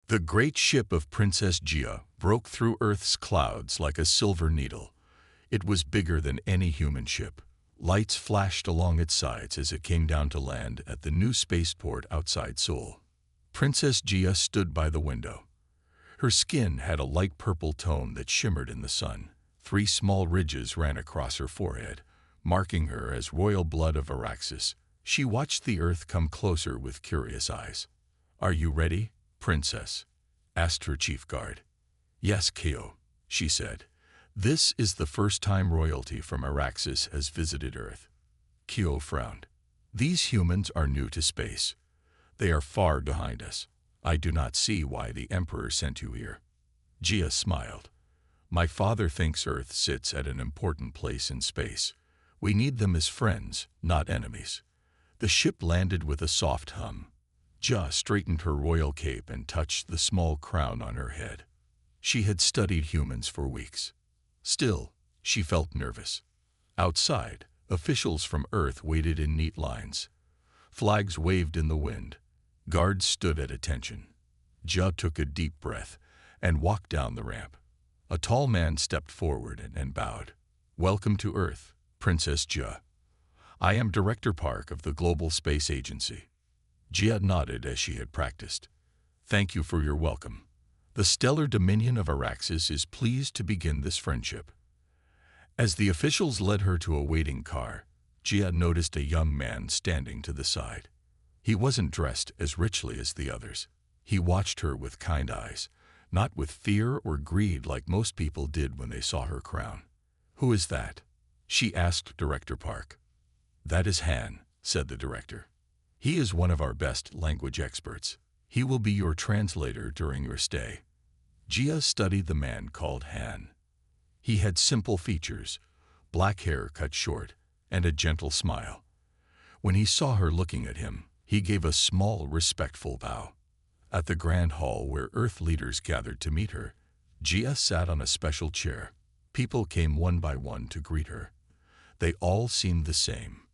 The great ship of Princess Gia broke through Earth's clouds like a silver needle. It was bigger than any human ship. Lights flashed along its sides as it came down to land at the new spaceport outside Seoul. Princess Gia stood by the window. Her skin had a light purple tone that shimmered in the sun. 3 small ridges ran across her forehead, marking her as royal blood of Araxis. She watched the Earth come closer with curious eyes. "Are you ready, Princess?" asked her chief guard. "Yes, Kyo," she said. "This is the first time royalty from Araxis has visited Earth." Kyo frowned. "These humans are new to space. They are far behind us. I do not see why the Emperor sent you here." Gia smiled. "My father thinks Earth sits at an important place in space. We need them as friends, not enemies." The ship landed with a soft hum. Gia straightened her royal cape and touched the small crown on her head. She had studied humans for weeks. Still, she felt nervous. Outside, officials from Earth waited in neat lines. Flags waved in the wind. Guards stood at attention. Gia took a deep breath and walked down the ramp. A tall man stepped forward and bowed. "Welcome to Earth, Princess Gia. I am Director Park of the Global Space Agency." Gia nodded as she had practiced. "Thank you for your welcome. The stellar dominion of Araxis is pleased to begin this friendship." As the officials led her to a waiting car, Gia noticed a young man standing to the side. He wasn't dressed as richly as the others. He watched her with kind eyes, not with fear or greed like most people did when they saw her crown. "Who is that?" she asked Director Park. "That is Han," said the director. "He is one of our best language experts. He will be your translator during your stay." Gia studied the man called Han. He had simple features, black hair cut short, and a gentle smile. When he saw her looking at him, he gave a small, respectful bow. At the grand hall where Earth leaders gathered to meet her, Gia sat on a special chair. People came one by one to greet her. They all seemed the same.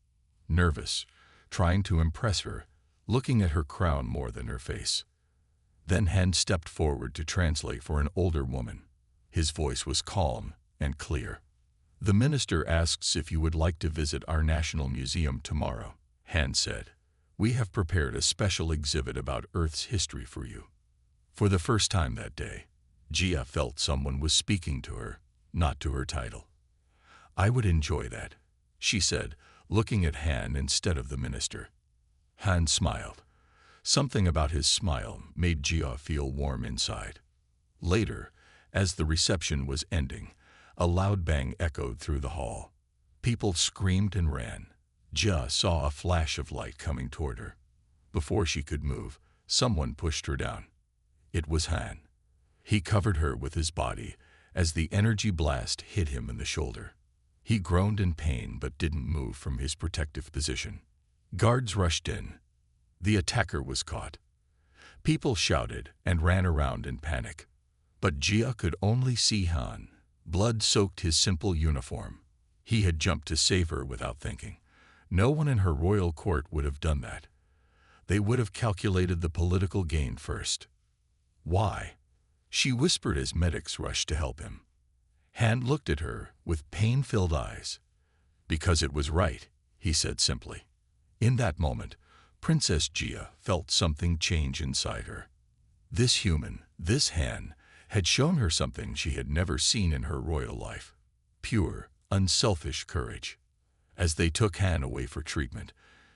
Nervous, trying to impress her, looking at her crown more than her face. Then Han stepped forward to translate for an older woman. His voice was calm and clear. "The minister asks if you would like to visit our National Museum tomorrow," Han said. "We have prepared a special exhibit about Earth's history for you." For the first time that day, Gia felt someone was speaking to her, not to her title. "I would enjoy that," she said, looking at Han instead of the minister. Han smiled. Something about his smile made Gia feel warm inside. Later, as the reception was ending, a loud bang echoed through the hall. People screamed and ran. Gia saw a flash of light coming toward her. Before she could move, someone pushed her down. It was Han. He covered her with his body as the energy blast hit him in the shoulder. He groaned in pain but didn't move from his protective position. Guards rushed in. The attacker was caught. People shouted and ran around in panic. But Gia could only see Han. Blood soaked his simple uniform. He had jumped to save her without thinking. No one in her royal court would have done that. They would have calculated the political gain first. "Why?" she whispered as medics rushed to help him. Han looked at her with pain-filled eyes. "Because it was right," he said simply. In that moment, Princess Gia felt something change inside her. This human, this Han, had shown her something she had never seen in her royal life. Pure, unselfish courage. As they took Han away for treatment,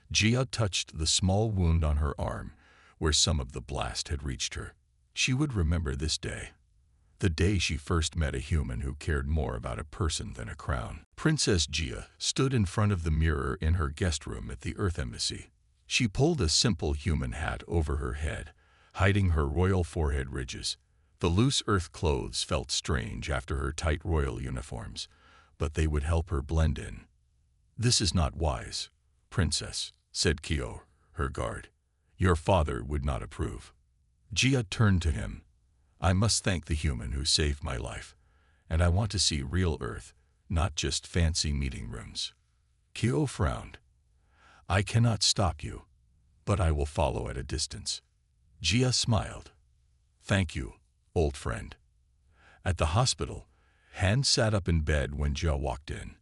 Gia touched the small wound on her arm where some of the blast had reached her. She would remember this day. The day she first met a human who cared more about a person than a crown. Princess Gia stood in front of the mirror in her guest room at the Earth Embassy. She pulled a simple human hat over her head, hiding her royal forehead ridges. The loose Earth clothes felt strange after her tight royal uniforms, but they would help her blend in. "This is not wise, Princess," said Kyo, her guard. "Your father would not approve." Gia turned to him. "I must thank the human who saved my life, and I want to see real Earth, not just fancy meeting rooms." Kyo frowned. "I cannot stop you, but I will follow at a distance." Gia smiled. Thank you, old friend. At the hospital, Han sat up in bed when Jia walked in.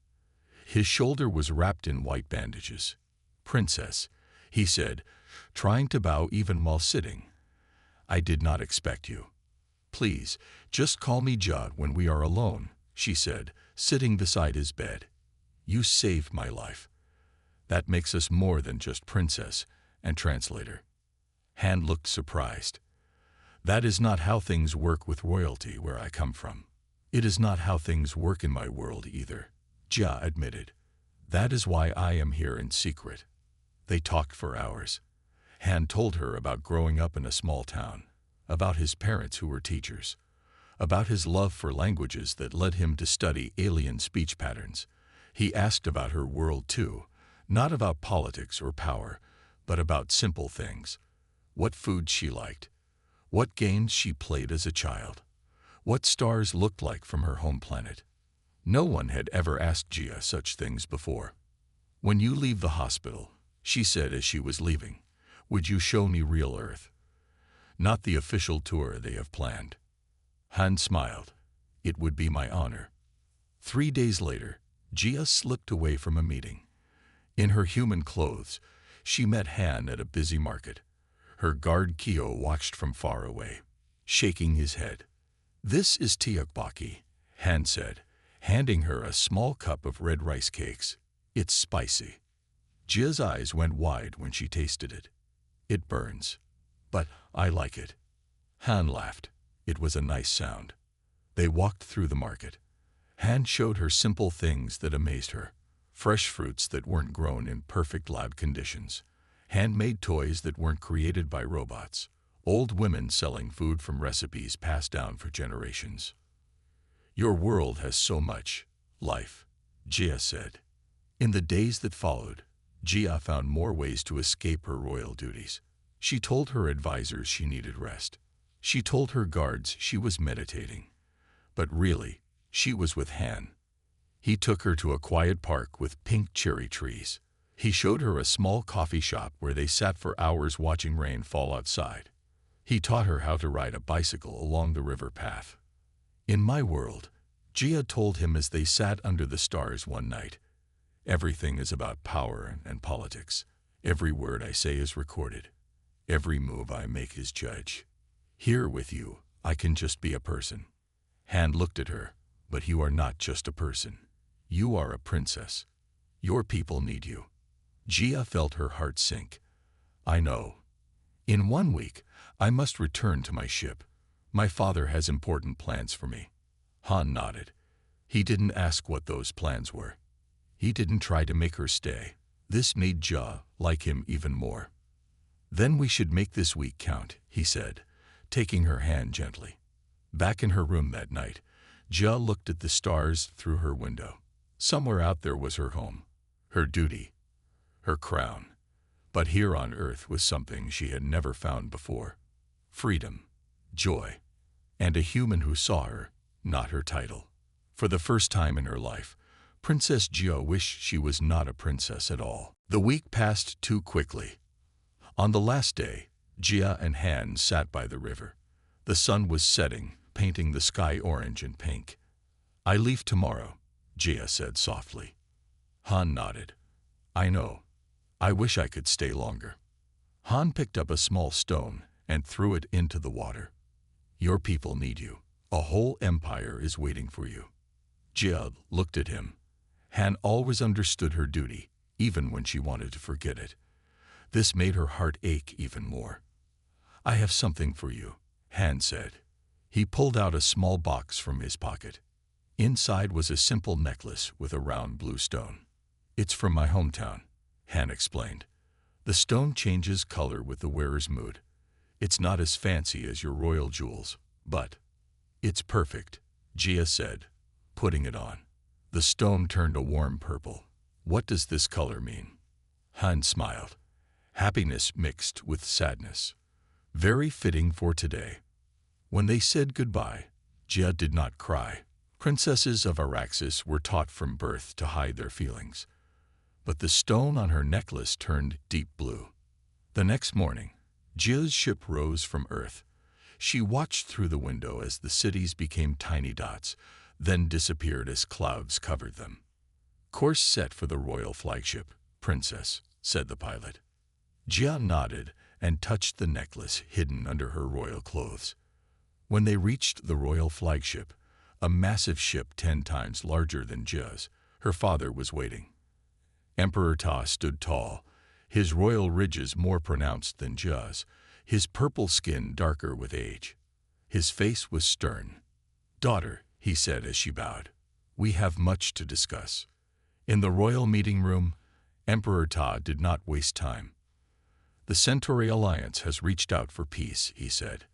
His shoulder was wrapped in white bandages. Princess, he said, trying to bow even while sitting. I did not expect you. Please, just call me Jia when we are alone, she said, sitting beside his bed. You saved my life. That makes us more than just princess and translator. Han looked surprised. That is not how things work with royalty where I come from. It is not how things work in my world either, Jia admitted. That is why I am here in secret. They talked for hours. Han told her about growing up in a small town, about his parents who were teachers, about his love for languages that led him to study alien speech patterns. He asked about her world too, not about politics or power, but about simple things. What food she liked, what games she played as a child, what stars looked like from her home planet. No one had ever asked Jia such things before. When you leave the hospital, she said as she was leaving, would you show me real Earth? Not the official tour they have planned. Han smiled. It would be my honor. 3 days later, Jia slipped away from a meeting. In her human clothes, she met Han at a busy market. Her guard Kyo watched from far away, shaking his head. This is tteokbokki, Han said, handing her a small cup of red rice cakes. It's spicy. Jia's eyes went wide when she tasted it. It burns, but I like it. Han laughed. It was a nice sound. They walked through the market. Han showed her simple things that amazed her. Fresh fruits that weren't grown in perfect lab conditions. Handmade toys that weren't created by robots. Old women selling food from recipes passed down for generations. Your world has so much life, Jia said. In the days that followed, Jia found more ways to escape her royal duties. She told her advisors she needed rest. She told her guards she was meditating. But really, she was with Han. He took her to a quiet park with pink cherry trees. He showed her a small coffee shop where they sat for hours watching rain fall outside. He taught her how to ride a bicycle along the river path. In my world, Jia told him as they sat under the stars one night, everything is about power and politics. Every word I say is recorded. Every move I make is judged. Here with you, I can just be a person. Han looked at her, but you are not just a person. You are a princess. Your people need you. Jia felt her heart sink. I know. In 1 week, I must return to my ship. My father has important plans for me. Han nodded. He didn't ask what those plans were. He didn't try to make her stay. This made Jia like him even more. Then we should make this week count, he said, taking her hand gently. Back in her room that night, Jia looked at the stars through her window. Somewhere out there was her home, her duty, her crown. But here on Earth was something she had never found before. Freedom, joy, and a human who saw her, not her title. For the first time in her life, Princess Jia wished she was not a princess at all. The week passed too quickly. On the last day, Jia and Han sat by the river. The sun was setting, painting the sky orange and pink. I leave tomorrow, Jia said softly. Han nodded. I know. I wish I could stay longer. Han picked up a small stone and threw it into the water. Your people need you. A whole empire is waiting for you. Jia looked at him. Han always understood her duty, even when she wanted to forget it. This made her heart ache even more. I have something for you, Han said. He pulled out a small box from his pocket. Inside was a simple necklace with a round blue stone. It's from my hometown, Han explained. The stone changes color with the wearer's mood. It's not as fancy as your royal jewels, but it's perfect, Jia said, putting it on. The stone turned a warm purple. What does this color mean? Han smiled. Happiness mixed with sadness. Very fitting for today. When they said goodbye, Jia did not cry. Princesses of Araxis were taught from birth to hide their feelings. But the stone on her necklace turned deep blue. The next morning, Jia's ship rose from Earth. She watched through the window as the cities became tiny dots, then disappeared as clouds covered them. "Course set for the royal flagship, Princess," said the pilot. Jia nodded and touched the necklace hidden under her royal clothes. When they reached the royal flagship, a massive ship 10 times larger than Jia's, her father was waiting. Emperor Ta stood tall, his royal ridges more pronounced than Jia's, his purple skin darker with age. His face was stern. "Daughter," he said as she bowed, "we have much to discuss." In the royal meeting room, Emperor Ta did not waste time. "The Centauri Alliance has reached out for peace," he said.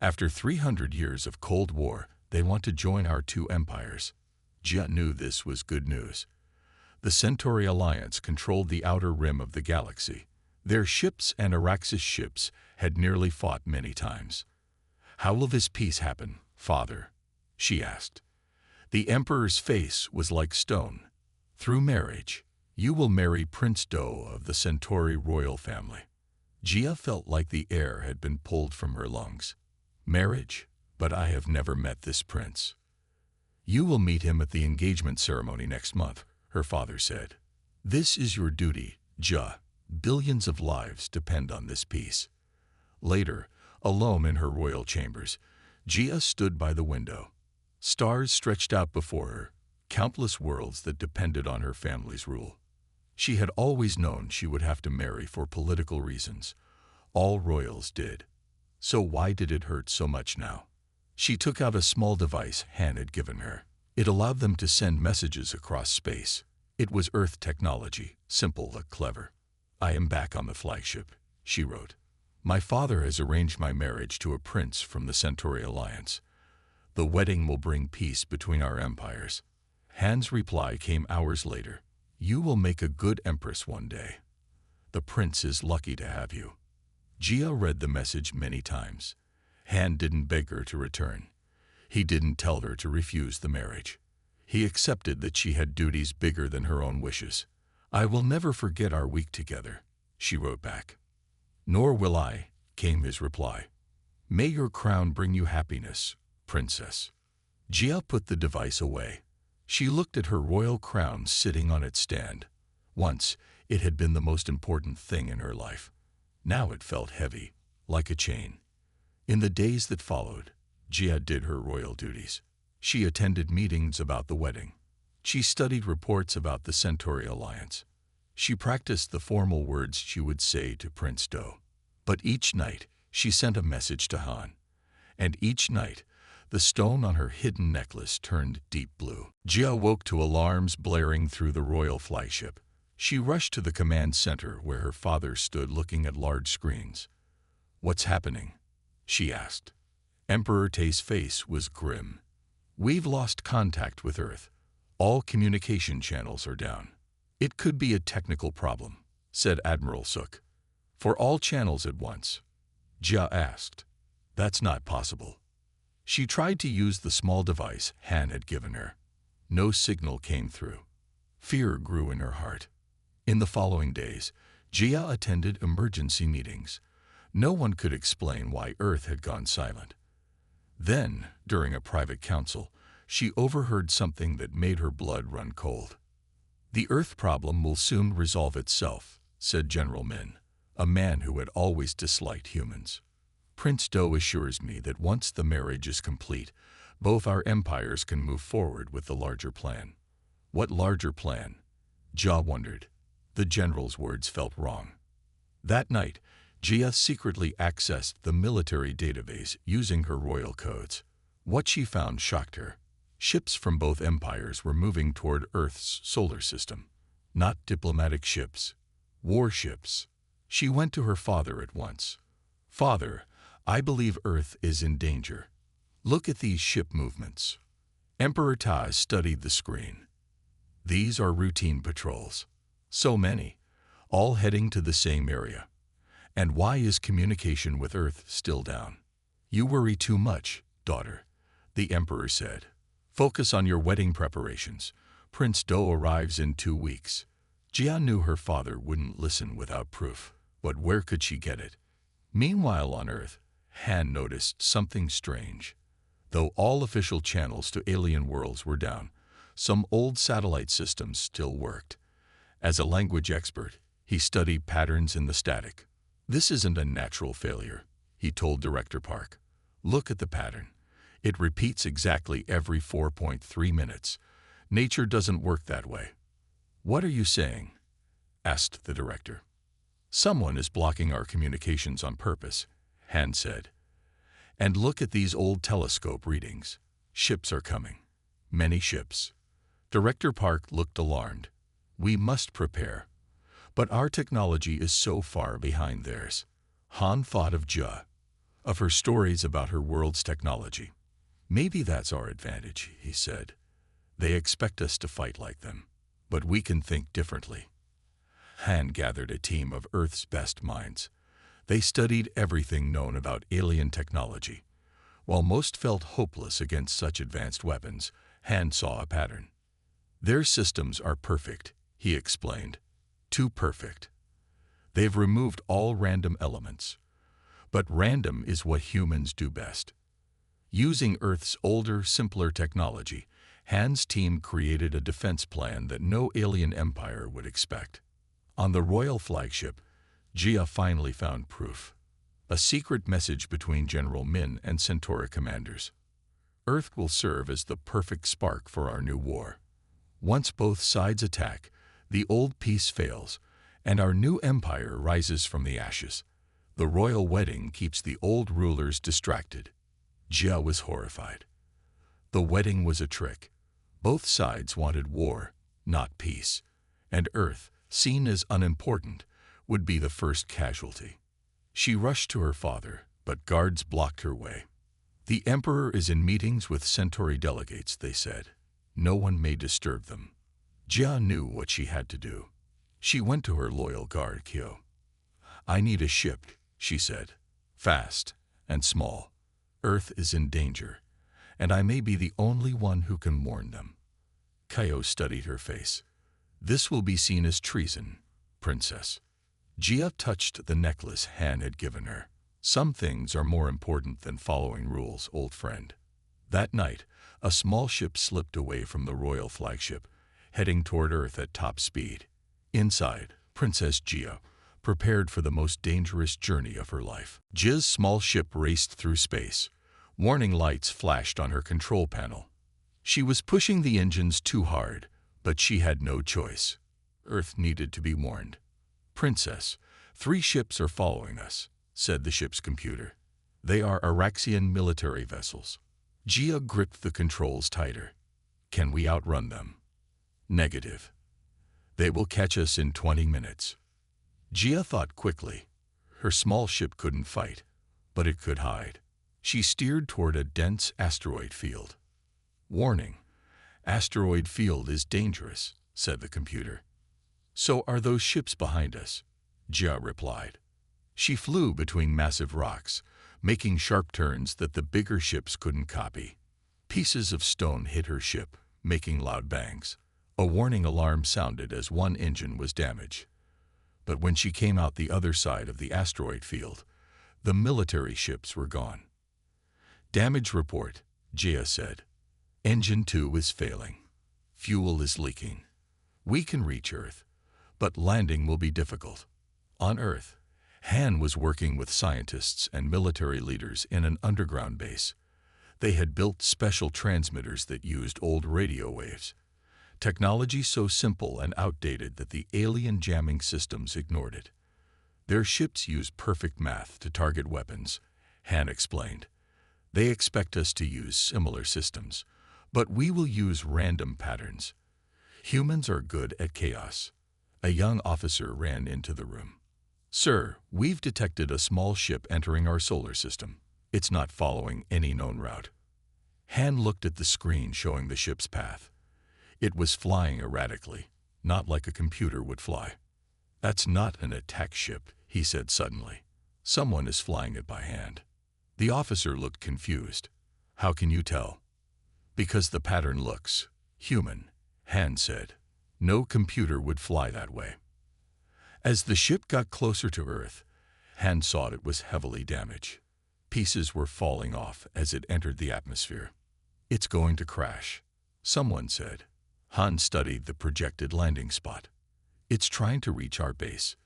"After 300 years of Cold War, they want to join our two empires." Jia knew this was good news. The Centauri Alliance controlled the outer rim of the galaxy. Their ships and Araxis ships had nearly fought many times. "How will this peace happen, father?" she asked. The emperor's face was like stone. "Through marriage. You will marry Prince Do of the Centauri royal family." Jia felt like the air had been pulled from her lungs. "Marriage? But I have never met this prince." "You will meet him at the engagement ceremony next month," her father said. "This is your duty, Jia. Billions of lives depend on this peace." Later, alone in her royal chambers, Jia stood by the window. Stars stretched out before her, countless worlds that depended on her family's rule. She had always known she would have to marry for political reasons. All royals did. So why did it hurt so much now? She took out a small device Han had given her. It allowed them to send messages across space. It was Earth technology, simple but clever. "I am back on the flagship," she wrote. "My father has arranged my marriage to a prince from the Centauri Alliance. The wedding will bring peace between our empires." Han's reply came hours later. "You will make a good empress one day. The prince is lucky to have you." Jia read the message many times. Han didn't beg her to return. He didn't tell her to refuse the marriage. He accepted that she had duties bigger than her own wishes. "I will never forget our week together," she wrote back. "Nor will I," came his reply. "May your crown bring you happiness, Princess." Jia put the device away. She looked at her royal crown sitting on its stand. Once, it had been the most important thing in her life. Now it felt heavy, like a chain. In the days that followed, Jia did her royal duties. She attended meetings about the wedding. She studied reports about the Centauri Alliance. She practiced the formal words she would say to Prince Do. But each night, she sent a message to Han. And each night, the stone on her hidden necklace turned deep blue. Jia woke to alarms blaring through the royal flagship. She rushed to the command center where her father stood looking at large screens. "What's happening?" she asked. Emperor Tay's face was grim. "We've lost contact with Earth. All communication channels are down." "It could be a technical problem," said Admiral Suk. "For all channels at once?" Jia asked. "That's not possible." She tried to use the small device Han had given her. No signal came through. Fear grew in her heart. In the following days, Jia attended emergency meetings. No one could explain why Earth had gone silent. Then, during a private council, she overheard something that made her blood run cold. "The Earth problem will soon resolve itself," said General Min, a man who had always disliked humans. "Prince Do assures me that once the marriage is complete, both our empires can move forward with the larger plan." What larger plan? Jia wondered. The general's words felt wrong. That night, Jia secretly accessed the military database using her royal codes. What she found shocked her. Ships from both empires were moving toward Earth's solar system. Not diplomatic ships. Warships. She went to her father at once. "Father, I believe Earth is in danger. Look at these ship movements." Emperor Ta studied the screen. "These are routine patrols. So many, all heading to the same area. And why is communication with Earth still down?" "You worry too much, daughter," the emperor said. "Focus on your wedding preparations. Prince Do arrives in 2 weeks." Jia knew her father wouldn't listen without proof, but where could she get it? Meanwhile on Earth, Han noticed something strange. Though all official channels to alien worlds were down, some old satellite systems still worked. As a language expert, he studied patterns in the static. "This isn't a natural failure," he told Director Park. "Look at the pattern. It repeats exactly every 4.3 minutes. Nature doesn't work that way." "What are you saying?" asked the director. "Someone is blocking our communications on purpose," Han said. "And look at these old telescope readings. Ships are coming. Many ships." Director Park looked alarmed. "We must prepare. But our technology is so far behind theirs." Han thought of Jia, of her stories about her world's technology. "Maybe that's our advantage," he said. "They expect us to fight like them, but we can think differently." Han gathered a team of Earth's best minds. They studied everything known about alien technology. While most felt hopeless against such advanced weapons, Han saw a pattern. "Their systems are perfect," he explained. "Too perfect. They've removed all random elements. But random is what humans do best." Using Earth's older, simpler technology, Han's team created a defense plan that no alien empire would expect. On the royal flagship, Jia finally found proof. A secret message between General Min and Centauri commanders. "Earth will serve as the perfect spark for our new war. Once both sides attack, the old peace fails, and our new empire rises from the ashes. The royal wedding keeps the old rulers distracted." Jia was horrified. The wedding was a trick. Both sides wanted war, not peace, and Earth, seen as unimportant, would be the first casualty. She rushed to her father, but guards blocked her way. "The Emperor is in meetings with Centauri delegates," they said. "No one may disturb them." Jia knew what she had to do. She went to her loyal guard, Kyo. "I need a ship," she said. "Fast and small. Earth is in danger, and I may be the only one who can warn them." Kyo studied her face. "This will be seen as treason, Princess." Jia touched the necklace Han had given her. "Some things are more important than following rules, old friend." That night, a small ship slipped away from the royal flagship, heading toward Earth at top speed. Inside, Princess Jia prepared for the most dangerous journey of her life. Jia's small ship raced through space. Warning lights flashed on her control panel. She was pushing the engines too hard, but she had no choice. Earth needed to be warned. "Princess, 3 ships are following us," said the ship's computer. "They are Araxian military vessels." Jia gripped the controls tighter. "Can we outrun them?" "Negative. They will catch us in 20 minutes." Jia thought quickly. Her small ship couldn't fight, but it could hide. She steered toward a dense asteroid field. "Warning, asteroid field is dangerous," said the computer. "So are those ships behind us," Jia replied. She flew between massive rocks, making sharp turns that the bigger ships couldn't copy. Pieces of stone hit her ship, making loud bangs. A warning alarm sounded as one engine was damaged. But when she came out the other side of the asteroid field, the military ships were gone. "Damage report," Jia said. "Engine 2 is failing. Fuel is leaking. We can reach Earth, but landing will be difficult." On Earth, Han was working with scientists and military leaders in an underground base. They had built special transmitters that used old radio waves. Technology so simple and outdated that the alien jamming systems ignored it. "Their ships use perfect math to target weapons," Han explained. "They expect us to use similar systems, but we will use random patterns. Humans are good at chaos." A young officer ran into the room. "Sir, we've detected a small ship entering our solar system. It's not following any known route." Han looked at the screen showing the ship's path. It was flying erratically, not like a computer would fly. "That's not an attack ship," he said suddenly. "Someone is flying it by hand." The officer looked confused. "How can you tell?" "Because the pattern looks human," Han said. "No computer would fly that way." As the ship got closer to Earth, Han saw it was heavily damaged. Pieces were falling off as it entered the atmosphere. "It's going to crash," someone said. Han studied the projected landing spot. "It's trying to reach our base.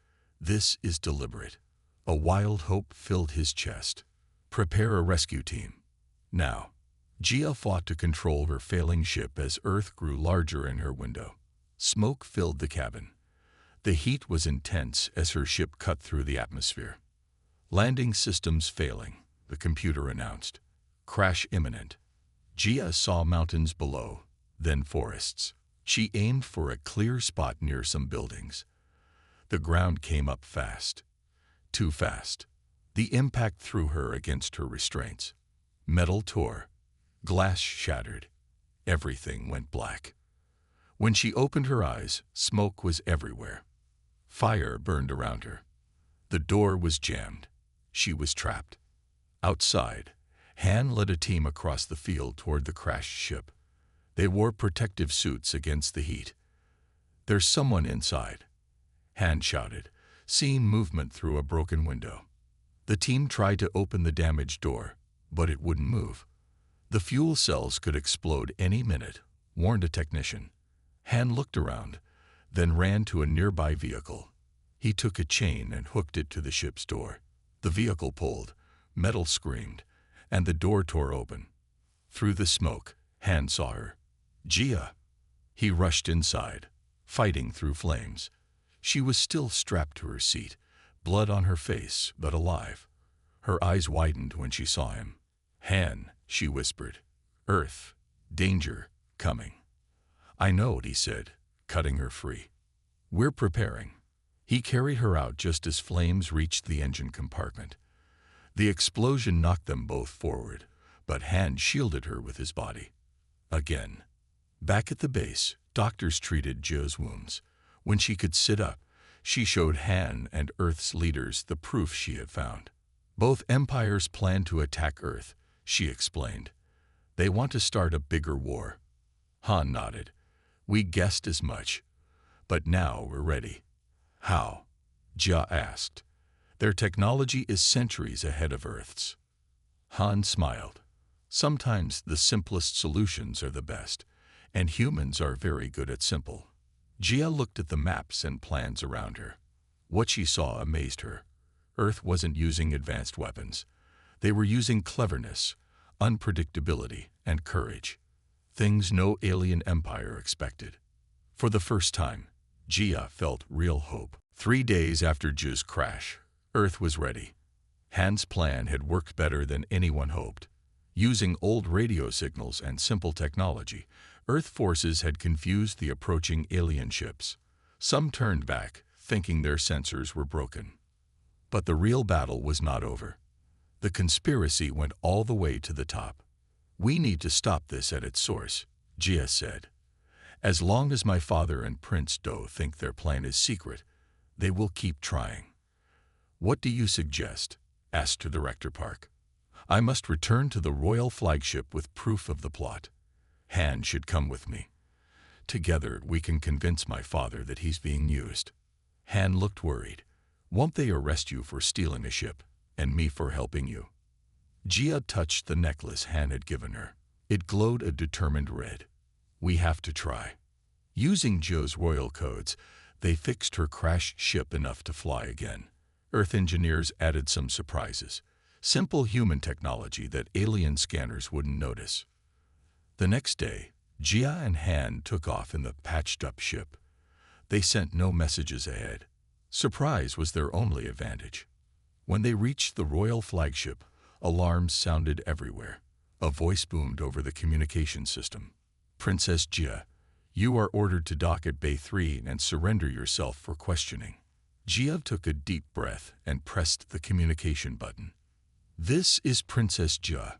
This is deliberate." A wild hope filled his chest. "Prepare a rescue team. Now." Jia fought to control her failing ship as Earth grew larger in her window. Smoke filled the cabin. The heat was intense as her ship cut through the atmosphere. "Landing systems failing," the computer announced. "Crash imminent." Jia saw mountains below, then forests. She aimed for a clear spot near some buildings. The ground came up fast. Too fast. The impact threw her against her restraints. Metal tore. Glass shattered. Everything went black. When she opened her eyes, smoke was everywhere. Fire burned around her. The door was jammed. She was trapped. Outside, Han led a team across the field toward the crashed ship. They wore protective suits against the heat. "There's someone inside," Han shouted, seeing movement through a broken window. The team tried to open the damaged door, but it wouldn't move. "The fuel cells could explode any minute," warned a technician. Han looked around, then ran to a nearby vehicle. He took a chain and hooked it to the ship's door. The vehicle pulled, metal screamed, and the door tore open. Through the smoke, Han saw her. "Jia!" He rushed inside, fighting through flames. She was still strapped to her seat, blood on her face, but alive. Her eyes widened when she saw him. "Han," she whispered. "Earth. Danger. Coming." "I know," he said, cutting her free. "We're preparing." He carried her out just as flames reached the engine compartment. The explosion knocked them both forward, but Han shielded her with his body. Again. Back at the base, doctors treated Jia's wounds. When she could sit up, she showed Han and Earth's leaders the proof she had found. "Both empires plan to attack Earth," she explained. "They want to start a bigger war." Han nodded. "We guessed as much. But now we're ready." "How?" Jia asked. "Their technology is centuries ahead of Earth's." Han smiled. "Sometimes the simplest solutions are the best, and humans are very good at simple." Jia looked at the maps and plans around her. What she saw amazed her. Earth wasn't using advanced weapons. They were using cleverness, unpredictability, and courage. Things no alien empire expected. For the first time, Jia felt real hope. 3 days after Jia's crash, Earth was ready. Han's plan had worked better than anyone hoped. Using old radio signals and simple technology, Earth forces had confused the approaching alien ships. Some turned back, thinking their sensors were broken. But the real battle was not over. The conspiracy went all the way to the top. "We need to stop this at its source," Jia said. "As long as my father and Prince Do think their plan is secret, they will keep trying." "What do you suggest?" asked Director Park. "I must return to the royal flagship with proof of the plot. Han should come with me. Together we can convince my father that he's being used." Han looked worried. "Won't they arrest you for stealing a ship, and me for helping you?" Jia touched the necklace Han had given her. It glowed a determined red. "We have to try." Using Joe's royal codes, they fixed her crashed ship enough to fly again. Earth engineers added some surprises. Simple human technology that alien scanners wouldn't notice. The next day, Jia and Han took off in the patched-up ship. They sent no messages ahead. Surprise was their only advantage. When they reached the royal flagship, alarms sounded everywhere. A voice boomed over the communication system. "Princess Jia, you are ordered to dock at Bay 3 and surrender yourself for questioning." Jia took a deep breath and pressed the communication button. "This is Princess Jia.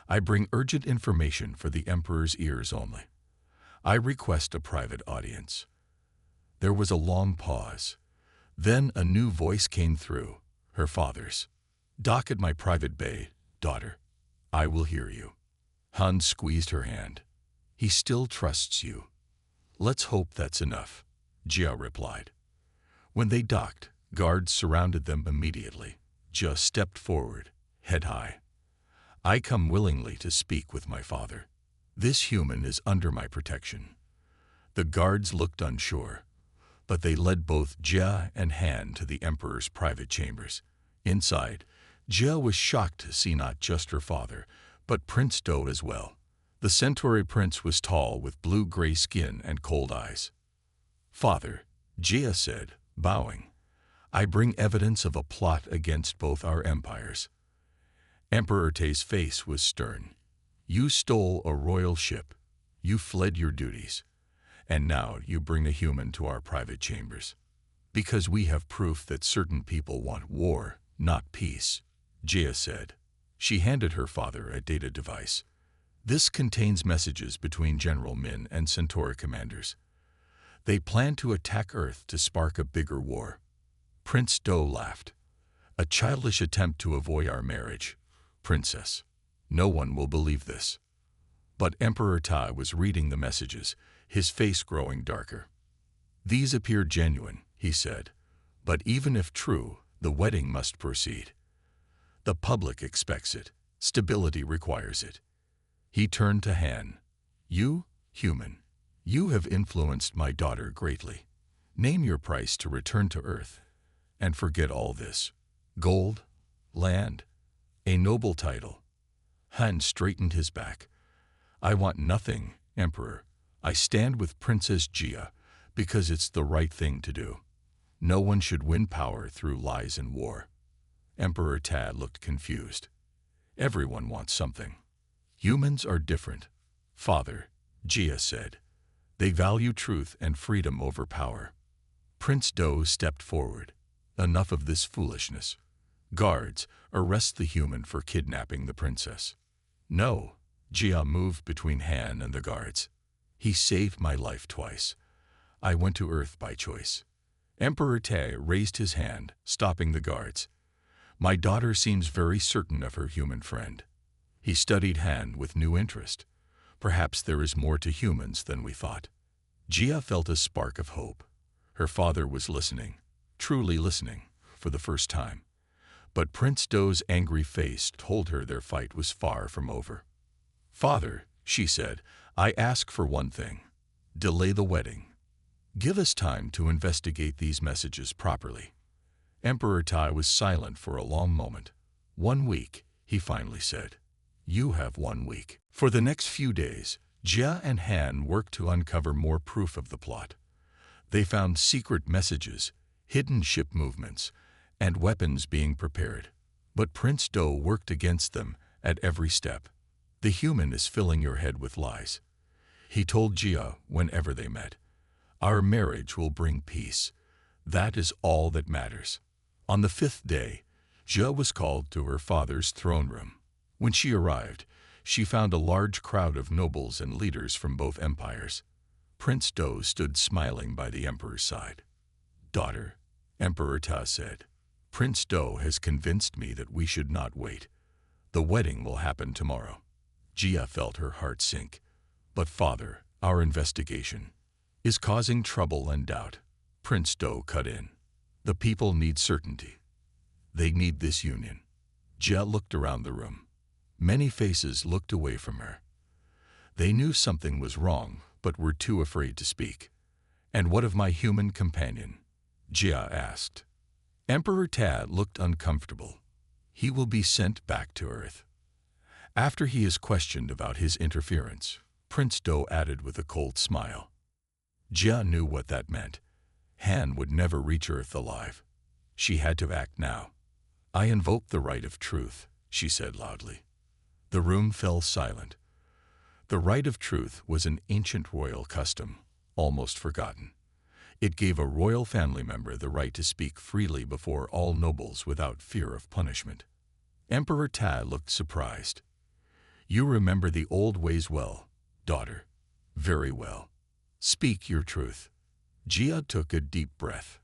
I bring urgent information for the Emperor's ears only. I request a private audience." There was a long pause. Then a new voice came through, her father's. "Dock at my private bay, daughter. I will hear you." Han squeezed her hand. "He still trusts you." "Let's hope that's enough," Jia replied. When they docked, guards surrounded them immediately. Jia stepped forward. head high. I come willingly to speak with my father. This human is under my protection. The guards looked unsure, but they led both Jia and Han to the Emperor's private chambers. Inside, Jia was shocked to see not just her father, but Prince Do as well. The Centauri prince was tall with blue-gray skin and cold eyes. "Father," Jia said, bowing, "I bring evidence of a plot against both our empires." Emperor Te's face was stern. "You stole a royal ship. You fled your duties. And now you bring a human to our private chambers. Because we have proof that certain people want war, not peace," Jia said. She handed her father a data device. "This contains messages between General Min and Centauri commanders. They plan to attack Earth to spark a bigger war." Prince Do laughed. "A childish attempt to avoid our marriage, Princess. No one will believe this." But Emperor Tai was reading the messages, his face growing darker. "These appear genuine," he said. "But even if true, the wedding must proceed. The public expects it. Stability requires it." He turned to Han. "You, human, you have influenced my daughter greatly. Name your price to return to Earth. And forget all this. Gold, land, a noble title." Han straightened his back. "I want nothing, Emperor. I stand with Princess Jia because it's the right thing to do. No one should win power through lies and war." Emperor Tad looked confused. "Everyone wants something. Humans are different, Father," Jia said. "They value truth and freedom over power." Prince Do stepped forward. "Enough of this foolishness. Guards, arrest the human for kidnapping the princess." "No," Jia moved between Han and the guards. "He saved my life twice. I went to Earth by choice." Emperor Te raised his hand, stopping the guards. "My daughter seems very certain of her human friend." He studied Han with new interest. "Perhaps there is more to humans than we thought." Jia felt a spark of hope. Her father was listening, truly listening, for the first time. But Prince Do's angry face told her their fight was far from over. "Father," she said, "I ask for one thing. Delay the wedding. Give us time to investigate these messages properly." Emperor Tai was silent for a long moment. "1 week," he finally said. "You have 1 week." For the next few days, Jia and Han worked to uncover more proof of the plot. They found secret messages, hidden ship movements, and weapons being prepared. But Prince Do worked against them at every step. "The human is filling your head with lies," he told Jia whenever they met. "Our marriage will bring peace. That is all that matters." On the 5th day, Jia was called to her father's throne room. When she arrived, she found a large crowd of nobles and leaders from both empires. Prince Do stood smiling by the emperor's side. "Daughter," Emperor Ta said, "Prince Do has convinced me that we should not wait. The wedding will happen tomorrow." Jia felt her heart sink. "But father, our investigation is causing trouble and doubt." Prince Do cut in. "The people need certainty. They need this union." Jia looked around the room. Many faces looked away from her. They knew something was wrong, but were too afraid to speak. "And what of my human companion?" Jia asked. Emperor Tad looked uncomfortable. "He will be sent back to Earth." After he is questioned about his interference, Prince Do added with a cold smile. Jia knew what that meant. Han would never reach Earth alive. She had to act now. "I invoke the right of truth," she said loudly. The room fell silent. The right of truth was an ancient royal custom, almost forgotten. It gave a royal family member the right to speak freely before all nobles without fear of punishment. Emperor Ta looked surprised. "You remember the old ways well, daughter." "Very well. Speak your truth." Jia took a deep breath.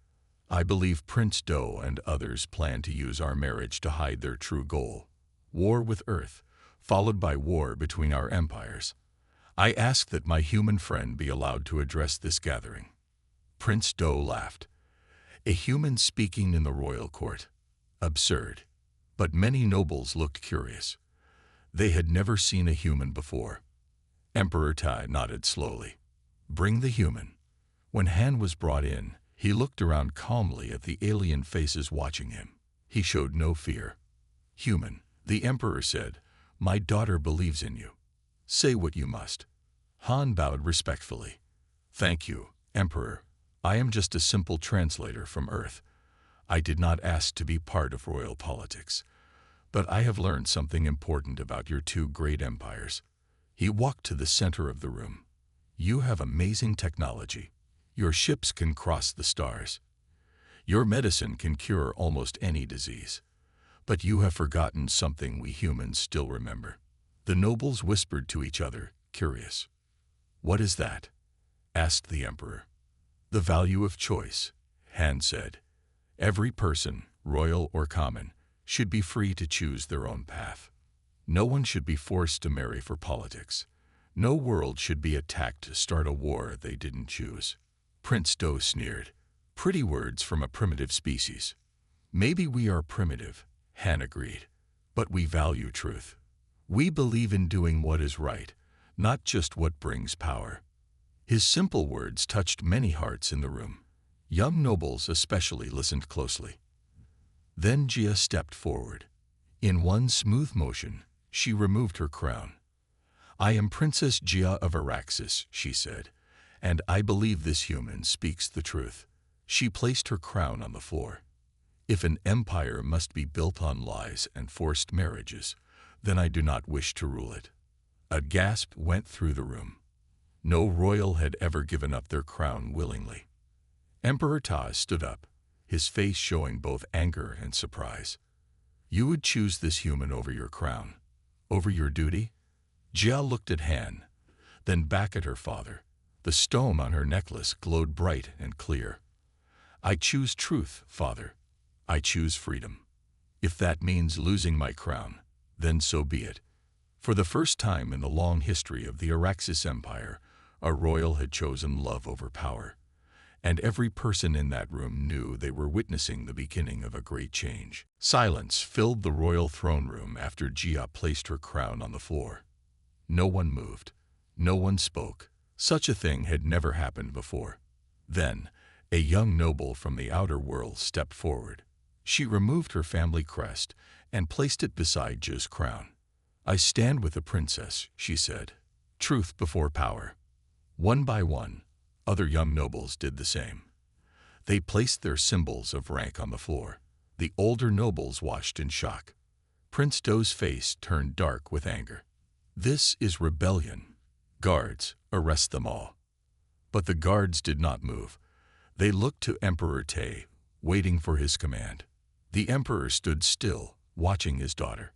"I believe Prince Do and others plan to use our marriage to hide their true goal, war with Earth, followed by war between our empires. I ask that my human friend be allowed to address this gathering." Prince Do laughed. "A human speaking in the royal court? Absurd." But many nobles looked curious. They had never seen a human before. Emperor Tai nodded slowly. Bring the human. When Han was brought in, he looked around calmly at the alien faces watching him. He showed no fear. Human, the Emperor said, my daughter believes in you. Say what you must. Han bowed respectfully. Thank you, Emperor. I am just a simple translator from Earth. I did not ask to be part of royal politics. But I have learned something important about your two great empires. He walked to the center of the room. You have amazing technology. Your ships can cross the stars. Your medicine can cure almost any disease. But you have forgotten something we humans still remember. The nobles whispered to each other, curious. What is that? Asked the Emperor. The value of choice, Han said. Every person, royal or common, should be free to choose their own path. No one should be forced to marry for politics. No world should be attacked to start a war they didn't choose. Prince Do sneered. Pretty words from a primitive species. Maybe we are primitive, Han agreed, but we value truth. We believe in doing what is right, not just what brings power. His simple words touched many hearts in the room. Young nobles especially listened closely. Then Jia stepped forward. In one smooth motion, she removed her crown. I am Princess Jia of Araxis, she said, and I believe this human speaks the truth. She placed her crown on the floor. If an empire must be built on lies and forced marriages, then I do not wish to rule it. A gasp went through the room. No royal had ever given up their crown willingly. Emperor Ta stood up, his face showing both anger and surprise. You would choose this human over your crown, over your duty? Jia looked at Han, then back at her father. The stone on her necklace glowed bright and clear. I choose truth, father. I choose freedom. If that means losing my crown, then so be it. For the first time in the long history of the Araxis Empire, a royal had chosen love over power. And every person in that room knew they were witnessing the beginning of a great change. Silence filled the royal throne room after Jia placed her crown on the floor. No one moved. No one spoke. Such a thing had never happened before. Then, a young noble from the outer world stepped forward. She removed her family crest and placed it beside Jia's crown. I stand with the princess, she said. Truth before power. One by one, other young nobles did the same. They placed their symbols of rank on the floor. The older nobles watched in shock. Prince Do's face turned dark with anger. This is rebellion. Guards, arrest them all. But the guards did not move. They looked to Emperor Te, waiting for his command. The emperor stood still, watching his daughter.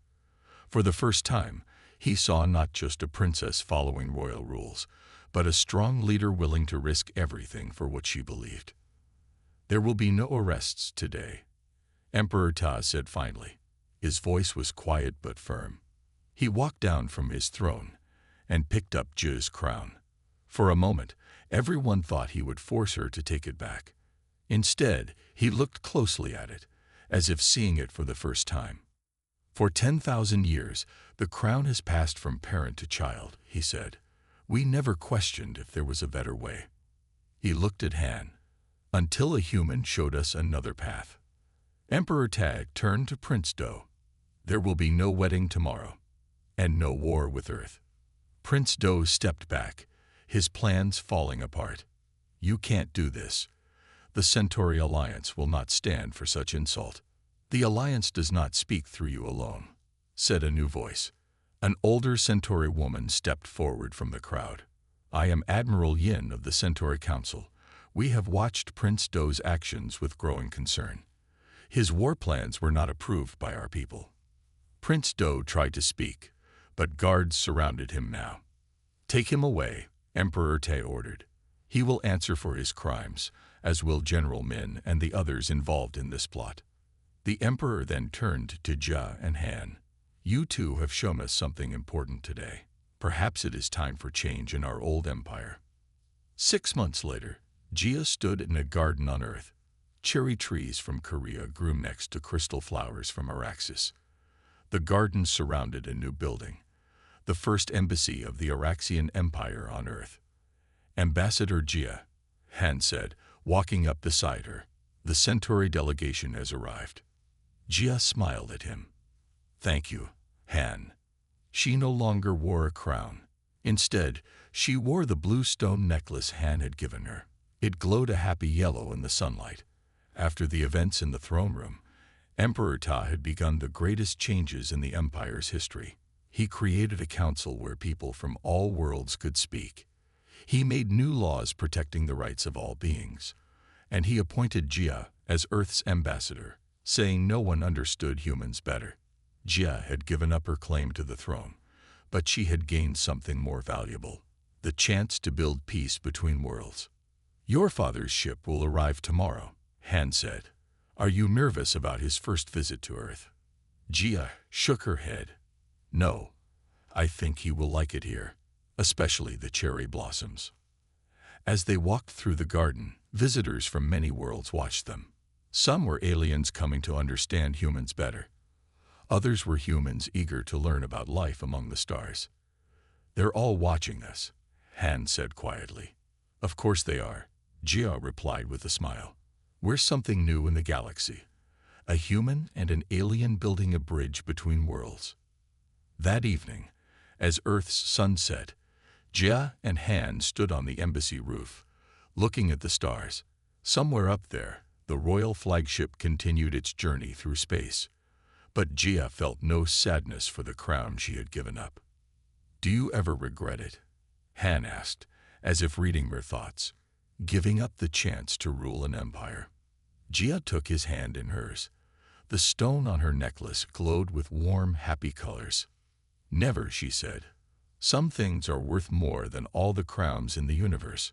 For the first time, he saw not just a princess following royal rules, but a strong leader willing to risk everything for what she believed. There will be no arrests today, Emperor Ta said finally. His voice was quiet but firm. He walked down from his throne and picked up Jia's crown. For a moment, everyone thought he would force her to take it back. Instead, he looked closely at it, as if seeing it for the first time. For 10,000 years, the crown has passed from parent to child, he said. We never questioned if there was a better way. He looked at Han, until a human showed us another path. Emperor Tag turned to Prince Do. There will be no wedding tomorrow, and no war with Earth. Prince Do stepped back, his plans falling apart. You can't do this. The Centauri Alliance will not stand for such insult. The Alliance does not speak through you alone, said a new voice. An older Centauri woman stepped forward from the crowd. I am Admiral Yin of the Centauri Council. We have watched Prince Do's actions with growing concern. His war plans were not approved by our people. Prince Do tried to speak, but guards surrounded him now. Take him away, Emperor Te ordered. He will answer for his crimes, as will General Min and the others involved in this plot. The Emperor then turned to Jia and Han. You two have shown us something important today. Perhaps it is time for change in our old empire. 6 months later, Jia stood in a garden on Earth. Cherry trees from Korea grew next to crystal flowers from Araxis. The garden surrounded a new building, the first embassy of the Araxian Empire on Earth. Ambassador Gia, Han said, walking up beside her. The Centauri delegation has arrived. Gia smiled at him. Thank you, Han. She no longer wore a crown. Instead, she wore the blue stone necklace Han had given her. It glowed a happy yellow in the sunlight. After the events in the throne room, Emperor Ta had begun the greatest changes in the Empire's history. He created a council where people from all worlds could speak. He made new laws protecting the rights of all beings. And he appointed Gia as Earth's ambassador, saying no one understood humans better. Gia had given up her claim to the throne, but she had gained something more valuable, the chance to build peace between worlds. Your father's ship will arrive tomorrow, Han said. Are you nervous about his first visit to Earth? Gia shook her head. No, I think he will like it here, especially the cherry blossoms. As they walked through the garden, visitors from many worlds watched them. Some were aliens coming to understand humans better. Others were humans eager to learn about life among the stars. They're all watching us, Han said quietly. Of course they are, Gia replied with a smile. We're something new in the galaxy, a human and an alien building a bridge between worlds. That evening, as Earth's sun set, Gia and Han stood on the embassy roof, looking at the stars. Somewhere up there, the royal flagship continued its journey through space. But Gia felt no sadness for the crown she had given up. Do you ever regret it? Han asked, as if reading her thoughts. Giving up the chance to rule an empire. Gia took his hand in hers. The stone on her necklace glowed with warm, happy colors. Never, she said. Some things are worth more than all the crowns in the universe.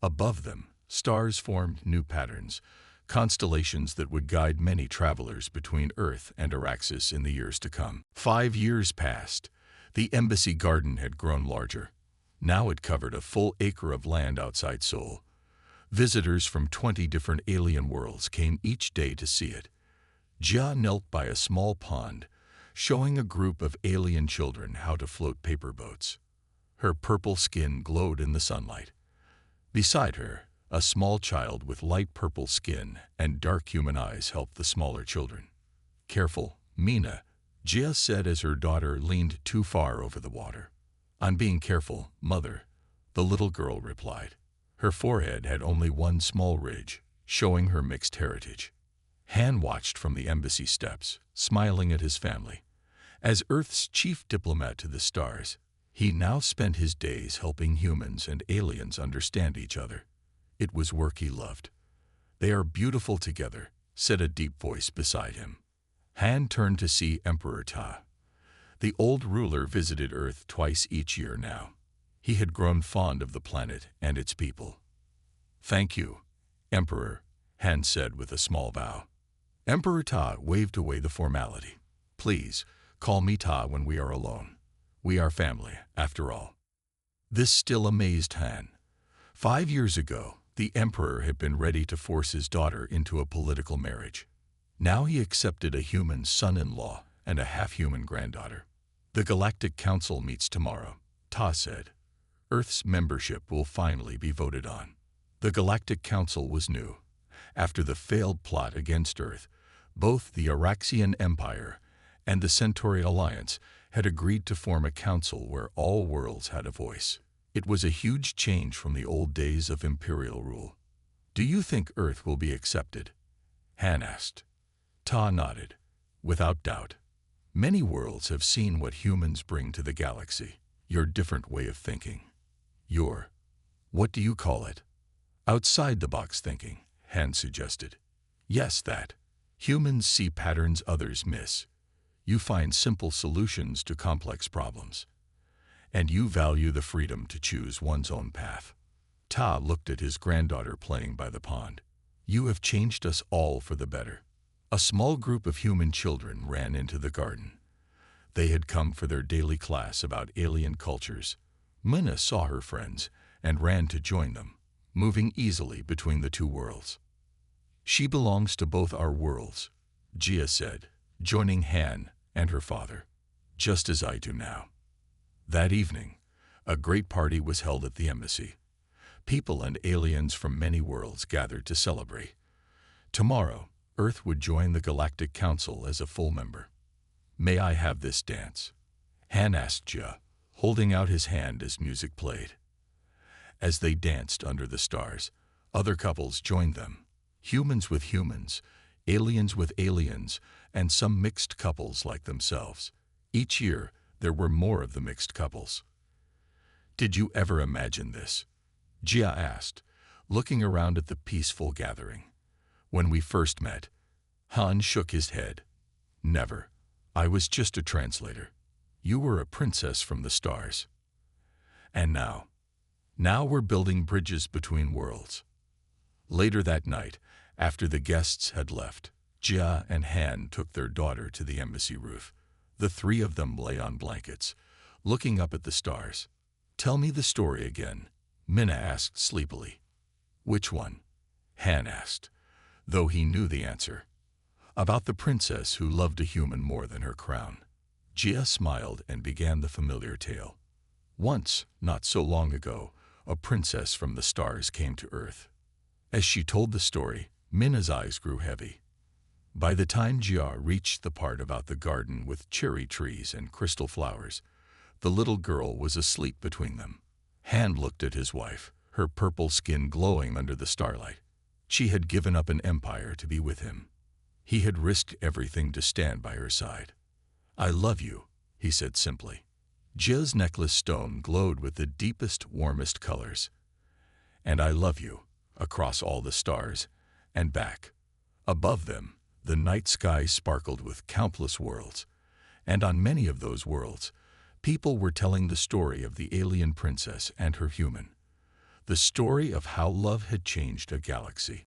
Above them, stars formed new patterns, constellations that would guide many travelers between Earth and Araxis in the years to come. 5 years passed. The embassy garden had grown larger. Now it covered a full acre of land outside Seoul. Visitors from 20 different alien worlds came each day to see it. Jia knelt by a small pond, showing a group of alien children how to float paper boats. Her purple skin glowed in the sunlight. Beside her, a small child with light purple skin and dark human eyes helped the smaller children. Careful, Mina, Jia said as her daughter leaned too far over the water. I'm being careful, mother, the little girl replied. Her forehead had only one small ridge, showing her mixed heritage. Han watched from the embassy steps, smiling at his family. As Earth's chief diplomat to the stars, he now spent his days helping humans and aliens understand each other. It was work he loved. They are beautiful together, said a deep voice beside him. Han turned to see Emperor Ta. The old ruler visited Earth twice each year now. He had grown fond of the planet and its people. Thank you, Emperor, Han said with a small bow. Emperor Ta waved away the formality. Please, call me Ta when we are alone. We are family, after all. This still amazed Han. 5 years ago, the emperor had been ready to force his daughter into a political marriage. Now he accepted a human son-in-law and a half-human granddaughter. The Galactic Council meets tomorrow, Ta said. Earth's membership will finally be voted on. The Galactic Council was new. After the failed plot against Earth, both the Araxian Empire and the Centauri Alliance had agreed to form a council where all worlds had a voice. It was a huge change from the old days of imperial rule. Do you think Earth will be accepted? Han asked. Ta nodded. Without doubt. Many worlds have seen what humans bring to the galaxy. Your different way of thinking. Your, what do you call it? Outside-the-box thinking, Han suggested. Yes, that. Humans see patterns others miss. You find simple solutions to complex problems. And you value the freedom to choose one's own path. Ta looked at his granddaughter playing by the pond. You have changed us all for the better. A small group of human children ran into the garden. They had come for their daily class about alien cultures. Mina saw her friends and ran to join them, moving easily between the two worlds. She belongs to both our worlds, Gia said, joining Han and her father, just as I do now. That evening, a great party was held at the embassy. People and aliens from many worlds gathered to celebrate. Tomorrow, Earth would join the Galactic Council as a full member. "May I have this dance?" Han asked Jia, holding out his hand as music played. As they danced under the stars, other couples joined them. Humans with humans, aliens with aliens, and some mixed couples like themselves. Each year, there were more of the mixed couples. "Did you ever imagine this?" Jia asked, looking around at the peaceful gathering. "When we first met," Han shook his head. "Never. I was just a translator. You were a princess from the stars. And now we're building bridges between worlds." Later that night, after the guests had left, Jia and Han took their daughter to the embassy roof. The three of them lay on blankets, looking up at the stars. "Tell me the story again," Minna asked sleepily. "Which one?" Han asked, though he knew the answer. "About the princess who loved a human more than her crown." Jia smiled and began the familiar tale. Once, not so long ago, a princess from the stars came to Earth. As she told the story, Minna's eyes grew heavy. By the time Jia reached the part about the garden with cherry trees and crystal flowers, the little girl was asleep between them. Han looked at his wife, her purple skin glowing under the starlight. She had given up an empire to be with him. He had risked everything to stand by her side. "I love you," he said simply. Jia's necklace stone glowed with the deepest, warmest colors. "And I love you," across all the stars, and back. Above them, the night sky sparkled with countless worlds, and on many of those worlds, people were telling the story of the alien princess and her human. The story of how love had changed a galaxy.